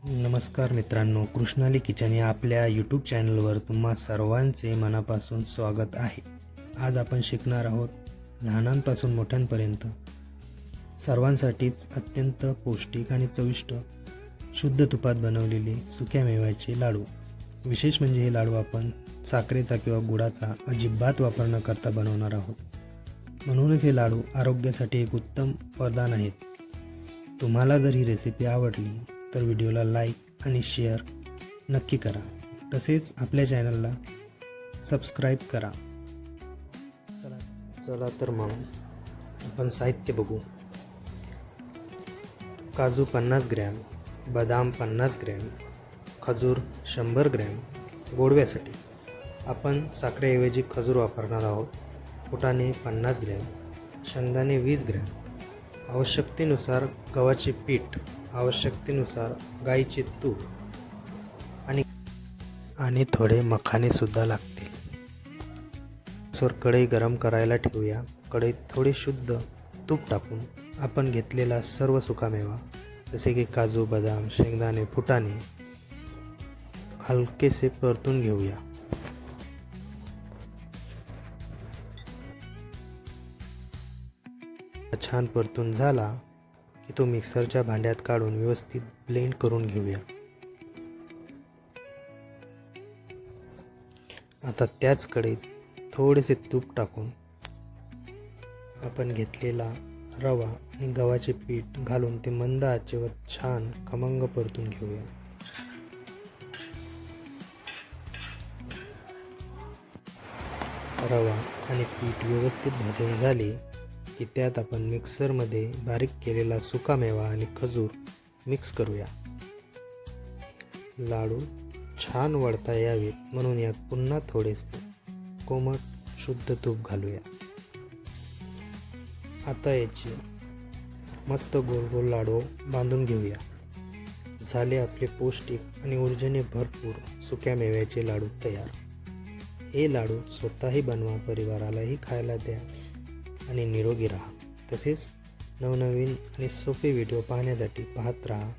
नमस्कार मित्रांनो, कृष्णाली किचन या आपल्या यूट्यूब चॅनलवर तुम्हा सर्वांचे मनापासून स्वागत आहे. आज आपण शिकणार आहोत लहानांपासून मोठ्यांपर्यंत सर्वांसाठीच अत्यंत पौष्टिक आणि चविष्ट शुद्ध तुपात बनवलेले सुक्या मेव्याचे लाडू. विशेष म्हणजे हे लाडू आपण साखरेचा किंवा गुळाचा अजिबात वापर न करता बनवणार आहोत. म्हणूनच हे लाडू आरोग्यासाठी एक उत्तम वरदान आहेत. तुम्हाला जर ही रेसिपी आवडली तर व्हिडिओला लाईक आणि शेअर नक्की करा. तसेच आपल्या चॅनलला सबस्क्राईब करा. चला तर मग आपण साहित्य बघू. काजू 50 ग्रॅम, बदाम 50 ग्रॅम, खजूर 100 ग्रॅम. गोडव्यासाठी आपण साखरेऐवजी खजूर वापरणार आहोत. फुटाणे 50 ग्रॅम, शेंगदाणे 20 ग्रॅम, आवश्यकतेनुसार गव्हाचे पीठ, आवश्यकतेनुसार गाईचे तूप आणि थोडे मखाने सुद्धा लागतील. गॅसवर कढई गरम करायला ठेवूया. कढईत थोडे शुद्ध तूप टाकून आपण घेतलेला सर्व सुकामेवा जसे की काजू, बदाम, शेंगदाणे, फुटाणे हलकेसे परतून घेऊया. छान परतून झाला की तो मिक्सरच्या भांड्यात काढून व्यवस्थित ब्लेंड करून घेऊया. आता त्याच कढईत थोडेसे तूप टाकून आपण घेतलेला रवा आणि गव्हाचे पीठ घालून ते मंद आचेवर छान खमंग परतून घेऊया. रवा आणि पीठ व्यवस्थित भाजून झाले की त्यात आपण मिक्सरमध्ये बारीक केलेला सुकामेवा आणि खजूर मिक्स करूया. लाडू छान वळता यावेत म्हणून यात पुन्हा थोडेसे कोमट शुद्ध तूप घालूया. आता याचे मस्त गोल गोल लाडू बांधून घेऊया. झाले आपले पौष्टिक आणि ऊर्जेने भरपूर सुक्या मेव्याचे लाडू तयार. हे लाडू स्वतःही बनवा, परिवारालाही खायला द्या आणि निरोगी राहा. तसेच नवनवीन आणि सोपे व्हिडिओ पाहण्यासाठी पाहत राहा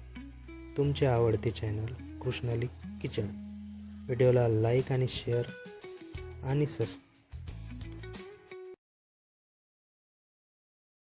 तुमचे आवडते चॅनल कृष्णाली किचन. व्हिडिओला लाईक आणि शेअर आणि सबस्क्राईब